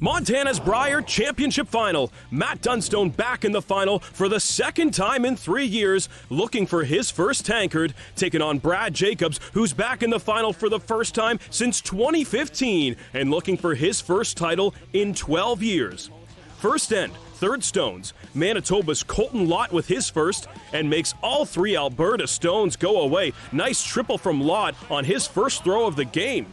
Montana's Brier Championship Final. Matt Dunstone back in the final for the second time in 3 years, looking for his first tankard, taking on Brad Jacobs, who's back in the final for the first time since 2015 and looking for his first title in 12 years. First end, third stones. Manitoba's Colton Lott with his first and makes all three Alberta stones go away. Nice triple from Lott on his first throw of the game.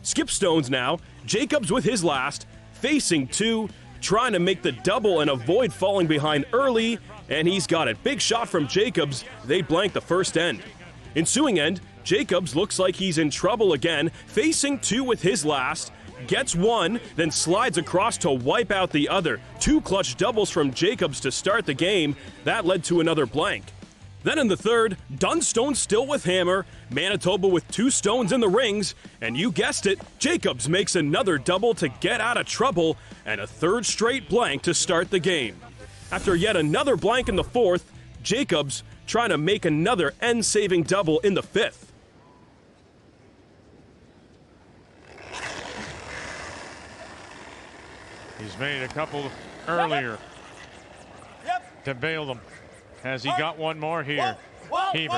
Skip stones now. Jacobs with his last. Facing two, trying to make the double and avoid falling behind early, and he's got it. Big shot from Jacobs. They blank the first end. Ensuing end, Jacobs looks like he's in trouble again, facing two with his last, gets one, then slides across to wipe out the other. Two clutch doubles from Jacobs to start the game. That led to another blank. Then in the third, Dunstone still with hammer, Manitoba with two stones in the rings, and you guessed it, Jacobs makes another double to get out of trouble, and a third straight blank to start the game. After yet another blank in the fourth, Jacobs trying to make another end-saving double in the fifth. He's made a couple earlier to bail them. Has he got one more here? Heber,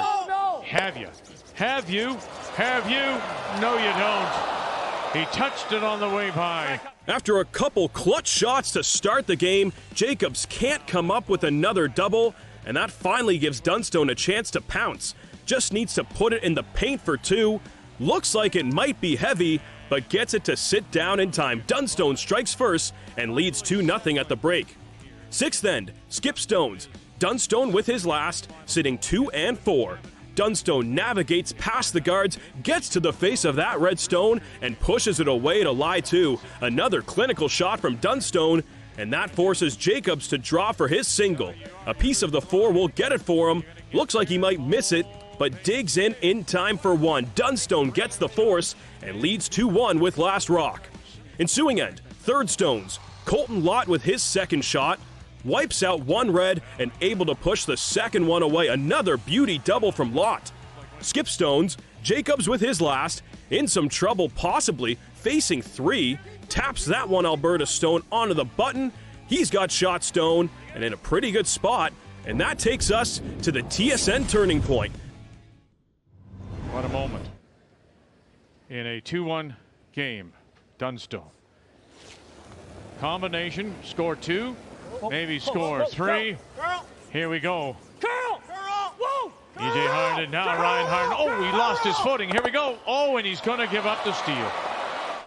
have you? Have you? Have you? No, you don't. He touched it on the way by. After a couple clutch shots to start the game, Jacobs can't come up with another double, and that finally gives Dunstone a chance to pounce. Just needs to put it in the paint for two. Looks like it might be heavy, but gets it to sit down in time. Dunstone strikes first and leads 2-0 at the break. Sixth end, skip stones. Dunstone with his last, sitting 2 and 4. Dunstone navigates past the guards, gets to the face of that red stone, and pushes it away to lie two. Another clinical shot from Dunstone, and that forces Jacobs to draw for his single. A piece of the four will get it for him. Looks like he might miss it, but digs in time for one. Dunstone gets the force and leads 2-1 with last rock. Ensuing end, third stones. Colton Lott with his second shot. Wipes out one red and able to push the second one away. Another beauty double from Lott. Skip stones, Jacobs with his last, in some trouble possibly, facing three, taps that one Alberta stone onto the button. He's got shot stone and in a pretty good spot, and that takes us to the TSN turning point. What a moment in a 2-1 game. Dunstone. Combination, score two. Maybe score three. Here we go. EJ Harden now. Ryan Harden. Oh, he lost his footing. Here we go. Oh, and he's going to give up the steal.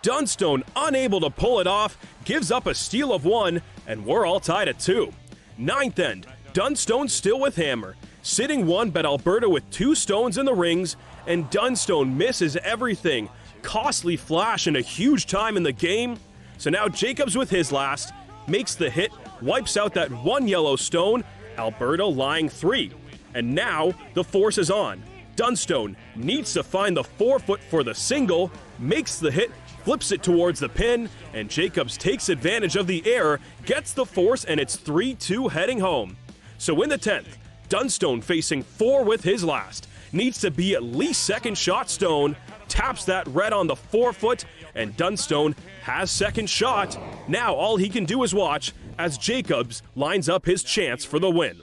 Dunstone unable to pull it off, gives up a steal of one, and we're all tied at 2. Ninth end, Dunstone still with hammer. Sitting one, but Alberta with two stones in the rings, and Dunstone misses everything. Costly flash and a huge time in the game. So now Jacobs with his last, makes the hit, wipes out that one yellow stone, Alberta lying 3. And now the force is on. Dunstone needs to find the 4-foot for the single, makes the hit, flips it towards the pin, and Jacobs takes advantage of the error, gets the force, and it's 3-2 heading home. So in the 10th, Dunstone facing 4 with his last, needs to be at least second shot stone, taps that red on the 4-foot, and Dunstone has second shot. Now all he can do is watch as Jacobs lines up his chance for the win.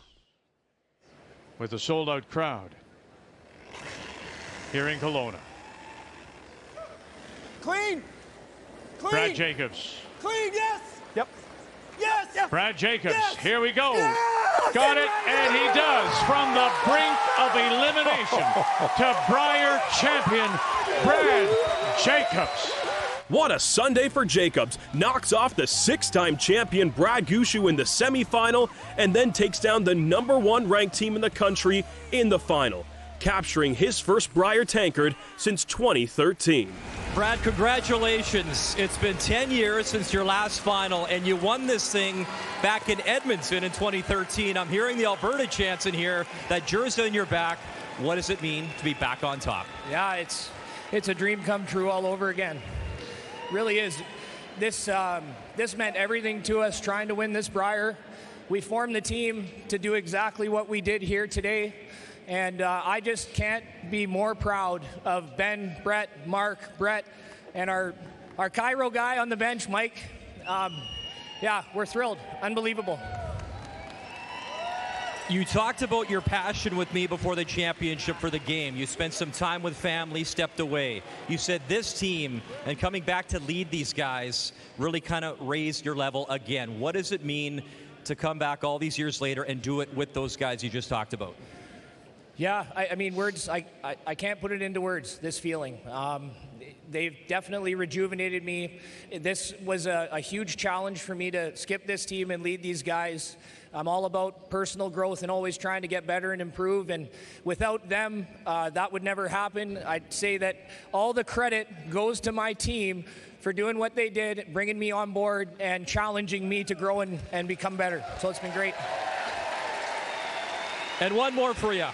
With a sold-out crowd here in Kelowna. Clean! Clean! Brad Jacobs. Clean, yes! Yep. Yes! Yes! Brad Jacobs, Yes! here we go. Yes! Got it, and he does. From the brink of elimination to Brier champion, Brad Jacobs. What a Sunday for Jacobs. Knocks off the 6-time champion Brad Gushue in the semifinal and then takes down the #1 ranked team in the country in the final, capturing his first Brier tankard since 2013. Brad, congratulations. It's been 10 years since your last final, and you won this thing back in Edmonton in 2013. I'm hearing the Alberta chants in here, that jersey on your back. What does it mean to be back on top? Yeah, it's a dream come true all over again. Really is. This meant everything to us trying to win this Brier. We formed the team to do exactly what we did here today. And I just can't be more proud of Ben, Brett, Mark, Brett, and our Cairo guy on the bench, Mike. Yeah, we're thrilled. Unbelievable. You talked about your passion with me before the championship for the game. You spent some time with family, stepped away. You said this team and coming back to lead these guys really kind of raised your level again. What does it mean to come back all these years later and do it with those guys you just talked about? Yeah, I mean, words, I can't put it into words, this feeling. They've definitely rejuvenated me. This was a huge challenge for me to skip this team and lead these guys. I'm all about personal growth and always trying to get better and improve. And without them, that would never happen. I'd say that all the credit goes to my team for doing what they did, bringing me on board and challenging me to grow and become better. So it's been great. And one more for you.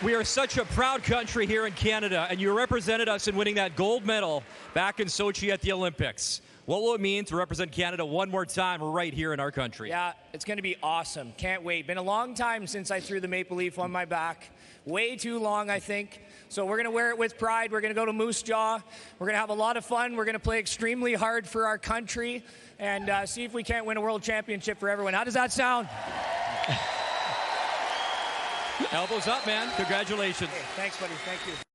We are such a proud country here in Canada, and you represented us in winning that gold medal back in Sochi at the Olympics. What will it mean to represent Canada one more time right here in our country? Yeah, it's going to be awesome. Can't wait. Been a long time since I threw the maple leaf on my back. Way too long, I think. So we're going to wear it with pride. We're going to go to Moose Jaw. We're going to have a lot of fun. We're going to play extremely hard for our country and see if we can't win a world championship for everyone. How does that sound? Elbows up, man. Congratulations. Okay, thanks, buddy. Thank you.